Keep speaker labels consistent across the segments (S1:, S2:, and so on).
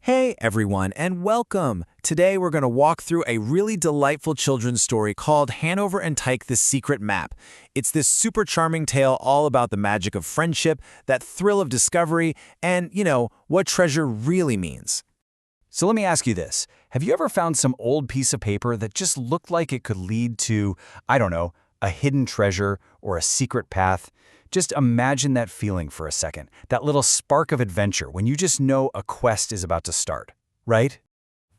S1: Hey everyone, and welcome! Today we're going to walk through a really delightful children's story called Hanover and Tyke, the Secret Map. It's this super charming tale all about the magic of friendship, that thrill of discovery, and, what treasure really means.
S2: So let me ask you this. Have you ever found some old piece of paper that just looked like it could lead to, I don't know, a hidden treasure or a secret path? Just imagine that feeling for a second, that little spark of adventure when you just know a quest is about to start, right?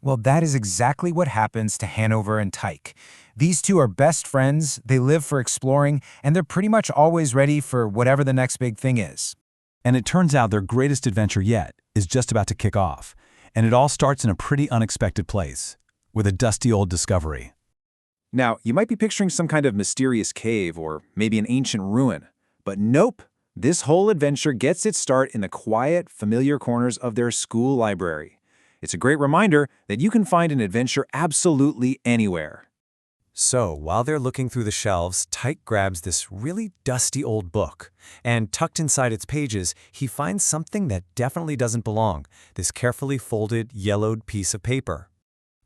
S3: Well, that is exactly what happens to Hanover and Tyke. These two are best friends, they live for exploring, and they're pretty much always ready for whatever the next big thing is.
S4: And it turns out their greatest adventure yet is just about to kick off. And it all starts in a pretty unexpected place, with a dusty old discovery.
S5: Now, you might be picturing some kind of mysterious cave or maybe an ancient ruin. But nope, this whole adventure gets its start in the quiet, familiar corners of their school library. It's a great reminder that you can find an adventure absolutely anywhere.
S1: So, while they're looking through the shelves, Tyke grabs this really dusty old book. And tucked inside its pages, he finds something that definitely doesn't belong, this carefully folded, yellowed piece of paper.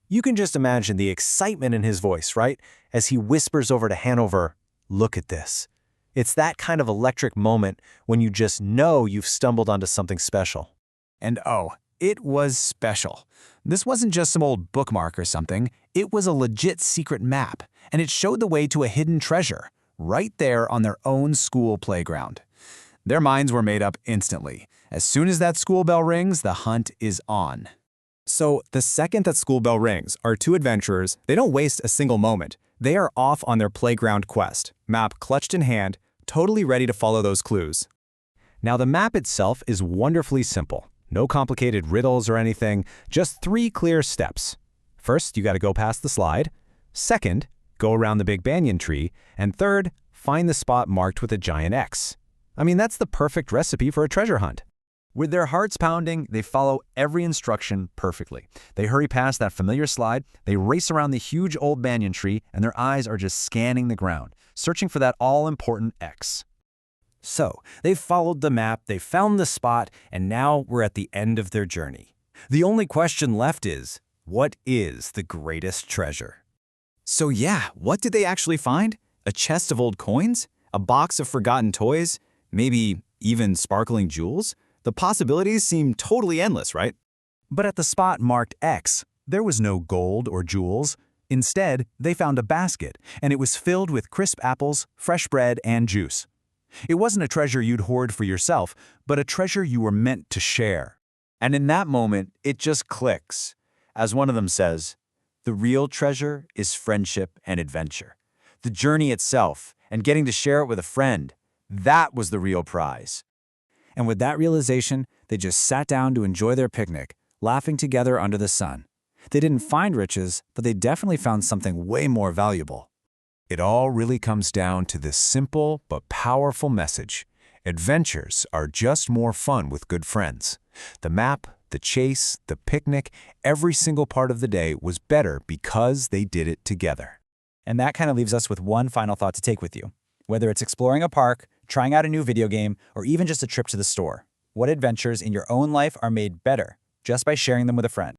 S1: You can just imagine the excitement in his voice, right? As he whispers over to Hanover, "Look at this." It's that kind of electric moment when you just know you've stumbled onto something special.
S3: And oh, it was special. This wasn't just some old bookmark or something. It was a legit secret map, and it showed the way to a hidden treasure, right there on their own school playground. Their minds were made up instantly. As soon as that school bell rings, the hunt is on.
S6: So the second that school bell rings, our two adventurers, they don't waste a single moment. They are off on their playground quest, map clutched in hand, totally ready to follow those clues.
S2: Now the map itself is wonderfully simple. No complicated riddles or anything, just 3 clear steps. First, you got to go past the slide. Second, go around the big banyan tree. And third, find the spot marked with a giant X. I mean, that's the perfect recipe for a treasure hunt. With their hearts pounding, they follow every instruction perfectly. They hurry past that familiar slide, they race around the huge old banyan tree, and their eyes are just scanning the ground, searching for that all-important X. So, they've followed the map, they've found the spot, and now we're at the end of their journey. The only question left is, what is the greatest treasure?
S6: So yeah, what did they actually find? A chest of old coins? A box of forgotten toys? Maybe even sparkling jewels? The possibilities seem totally endless, right?
S4: But at the spot marked X, there was no gold or jewels. Instead, they found a basket, and it was filled with crisp apples, fresh bread, and juice. It wasn't a treasure you'd hoard for yourself, but a treasure you were meant to share.
S7: And in that moment, it just clicks. As one of them says, the real treasure is friendship and adventure. The journey itself, and getting to share it with a friend, that was the real prize.
S6: And with that realization, they just sat down to enjoy their picnic, laughing together under the sun. They didn't find riches, but they definitely found something way more valuable.
S4: It all really comes down to this simple but powerful message. Adventures are just more fun with good friends. The map, the chase, the picnic, every single part of the day was better because they did it together.
S6: And that kind of leaves us with one final thought to take with you. Whether it's exploring a park, trying out a new video game, or even just a trip to the store, what adventures in your own life are made better just by sharing them with a friend?